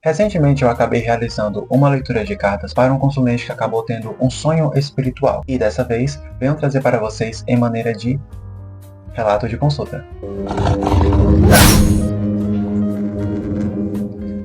Recentemente eu acabei realizando uma leitura de cartas para um consulente que acabou tendo um sonho espiritual e dessa vez venho trazer para vocês em maneira de relato de consulta.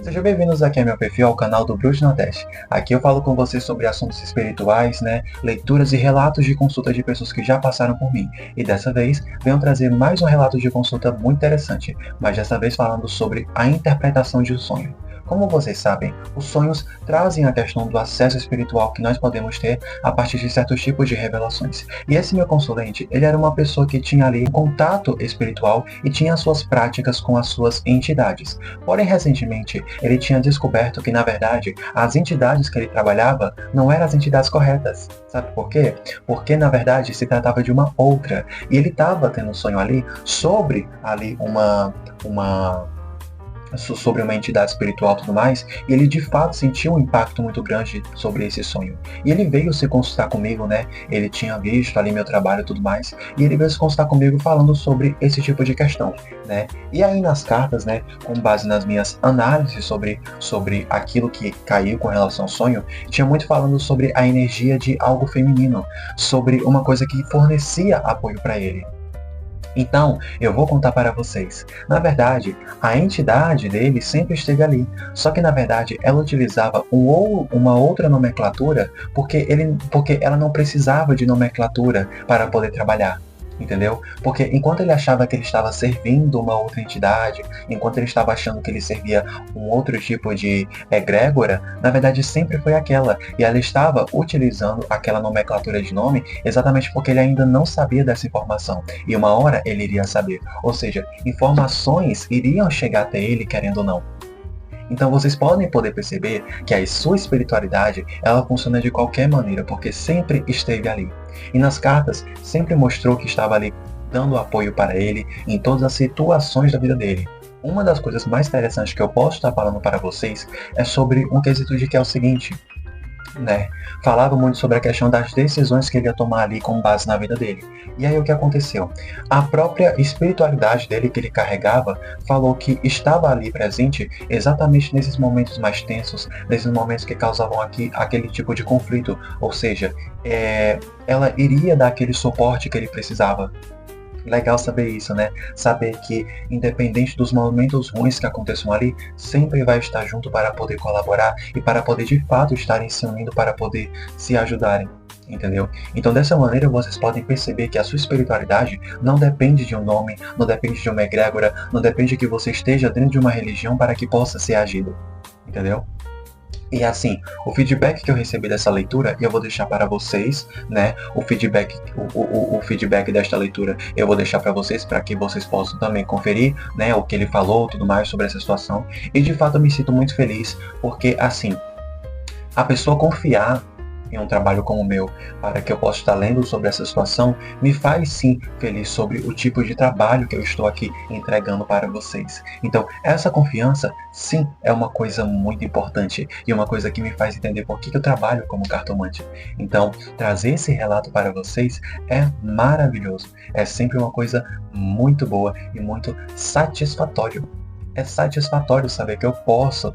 Sejam bem-vindos aqui ao meu perfil, ao canal do Bruxo Nordeste. Aqui eu falo com vocês sobre assuntos espirituais, leituras e relatos de consulta de pessoas que já passaram por mim. E dessa vez venho trazer mais um relato de consulta muito interessante, mas dessa vez falando sobre a interpretação de um sonho. Como vocês sabem, os sonhos trazem a questão do acesso espiritual que nós podemos ter a partir de certos tipos de revelações. E esse meu consulente, ele era uma pessoa que tinha ali um contato espiritual e tinha suas práticas com as suas entidades. Porém, recentemente, ele tinha descoberto que, na verdade, as entidades que ele trabalhava não eram as entidades corretas. Sabe por quê? Porque, na verdade, se tratava de uma outra. E ele estava tendo um sonho ali sobre ali sobre uma entidade espiritual e tudo mais, e ele de fato sentiu um impacto muito grande sobre esse sonho. E ele veio se consultar comigo, ele tinha visto ali meu trabalho e tudo mais, e ele veio se consultar comigo falando sobre esse tipo de questão, E aí nas cartas, com base nas minhas análises sobre aquilo que caiu com relação ao sonho, tinha muito falando sobre a energia de algo feminino, sobre uma coisa que fornecia apoio para ele. Então, eu vou contar para vocês. Na verdade, a entidade dele sempre esteve ali. Só que, na verdade, ela utilizava uma outra nomenclatura porque ela não precisava de nomenclatura para poder trabalhar. Entendeu? Porque enquanto ele achava que ele estava servindo uma outra entidade, enquanto ele estava achando que ele servia um outro tipo de egrégora, na verdade sempre foi aquela. E ela estava utilizando aquela nomenclatura de nome exatamente porque ele ainda não sabia dessa informação. E uma hora ele iria saber. Ou seja, informações iriam chegar até ele querendo ou não. Então vocês podem perceber que a sua espiritualidade, ela funciona de qualquer maneira, porque sempre esteve ali. E nas cartas, sempre mostrou que estava ali dando apoio para ele em todas as situações da vida dele. Uma das coisas mais interessantes que eu posso estar falando para vocês é sobre um quesito de que é o seguinte, falava muito sobre a questão das decisões que ele ia tomar ali com base na vida dele. E aí o que aconteceu? A própria espiritualidade dele que ele carregava falou que estava ali presente exatamente nesses momentos mais tensos, nesses momentos que causavam aquele tipo de conflito. Ou seja, ela iria dar aquele suporte que ele precisava. Legal saber isso, Saber que, independente dos momentos ruins que aconteçam ali, sempre vai estar junto para poder colaborar e para poder de fato estarem se unindo para poder se ajudarem. Entendeu? Então dessa maneira vocês podem perceber que a sua espiritualidade não depende de um nome, não depende de uma egrégora, não depende que você esteja dentro de uma religião para que possa ser agido. Entendeu? E assim, o feedback que eu recebi dessa leitura, eu vou deixar para vocês, O feedback desta leitura eu vou deixar para vocês, para que vocês possam também conferir, o que ele falou, tudo mais sobre essa situação. E de fato eu me sinto muito feliz, porque assim, a pessoa confiar em um trabalho como o meu, para que eu possa estar lendo sobre essa situação, me faz sim feliz sobre o tipo de trabalho que eu estou aqui entregando para vocês. Então, essa confiança, sim, é uma coisa muito importante e uma coisa que me faz entender por que eu trabalho como cartomante. Então, trazer esse relato para vocês é maravilhoso. É sempre uma coisa muito boa e muito satisfatório. É satisfatório saber que eu posso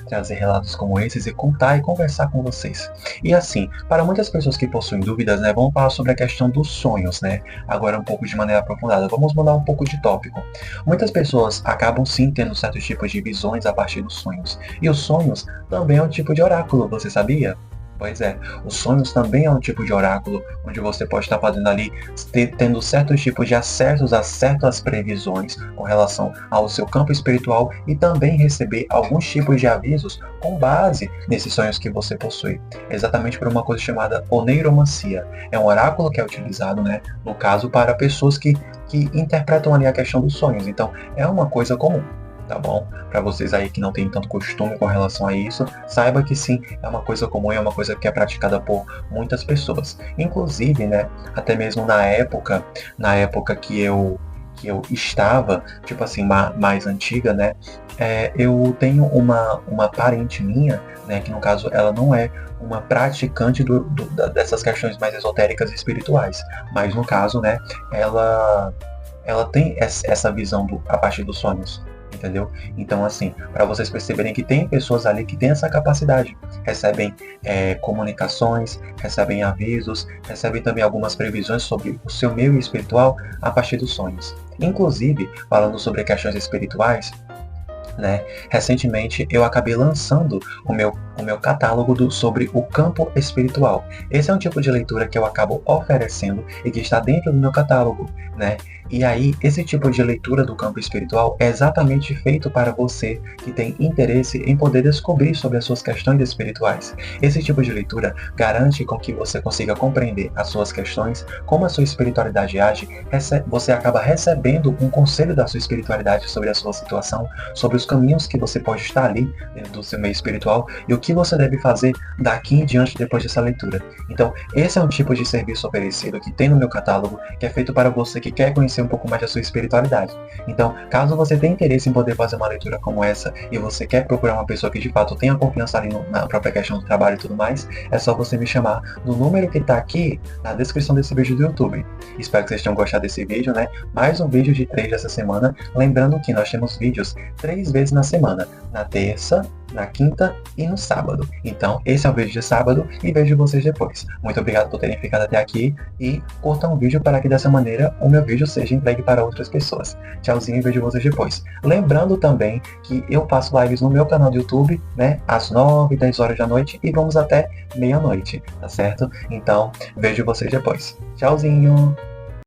trazer relatos como esses e contar e conversar com vocês. E assim, para muitas pessoas que possuem dúvidas, vamos falar sobre a questão dos sonhos, agora um pouco de maneira aprofundada. Vamos mudar um pouco de tópico. Muitas pessoas acabam sim tendo certos tipos de visões a partir dos sonhos. E os sonhos também é um tipo de oráculo, você sabia? Pois é, os sonhos também é um tipo de oráculo, onde você pode estar fazendo ali, tendo certos tipos de acessos a certas previsões com relação ao seu campo espiritual e também receber alguns tipos de avisos com base nesses sonhos que você possui. Exatamente por uma coisa chamada oneiromancia. É um oráculo que é utilizado, no caso, para pessoas que interpretam ali a questão dos sonhos. Então, é uma coisa comum. Tá bom? Para vocês aí que não tem tanto costume com relação a isso, saiba que sim, é uma coisa comum, é uma coisa que é praticada por muitas pessoas. Inclusive, até mesmo na época que eu estava, tipo assim, mais antiga, eu tenho uma parente minha, que no caso ela não é uma praticante dessas questões mais esotéricas e espirituais, mas no caso, ela tem essa visão a partir dos sonhos. entendeu? Então, assim, para vocês perceberem que tem pessoas ali que têm essa capacidade, recebem comunicações, recebem avisos, recebem também algumas previsões sobre o seu meio espiritual a partir dos sonhos. Inclusive, falando sobre questões espirituais, né? Recentemente eu acabei lançando o meu catálogo sobre o campo espiritual. Esse é um tipo de leitura que eu acabo oferecendo e que está dentro do meu catálogo, né? E aí, esse tipo de leitura do campo espiritual é exatamente feito para você que tem interesse em poder descobrir sobre as suas questões espirituais. Esse tipo de leitura garante com que você consiga compreender as suas questões, como a sua espiritualidade age, você acaba recebendo um conselho da sua espiritualidade sobre a sua situação, sobre os caminhos que você pode estar ali dentro do seu meio espiritual e o que você deve fazer daqui em diante depois dessa leitura. Então, esse é um tipo de serviço oferecido que tem no meu catálogo, que é feito para você que quer conhecer um pouco mais da sua espiritualidade. Então, caso você tenha interesse em poder fazer uma leitura como essa e você quer procurar uma pessoa que de fato tenha confiança ali na própria questão do trabalho e tudo mais, é só você me chamar no número que está aqui na descrição desse vídeo do YouTube. Espero que vocês tenham gostado desse vídeo, né? Mais um vídeo de 3 dessa semana. Lembrando que nós temos vídeos 3 vezes na semana, na terça, na quinta e no sábado. Então, esse é o vídeo de sábado e vejo vocês depois. Muito obrigado por terem ficado até aqui e curtam o vídeo para que dessa maneira o meu vídeo seja entregue para outras pessoas. Tchauzinho e vejo vocês depois. Lembrando também que eu faço lives no meu canal do YouTube, né, às 9, 10 horas da noite e vamos até meia-noite, tá certo? Então, vejo vocês depois. Tchauzinho!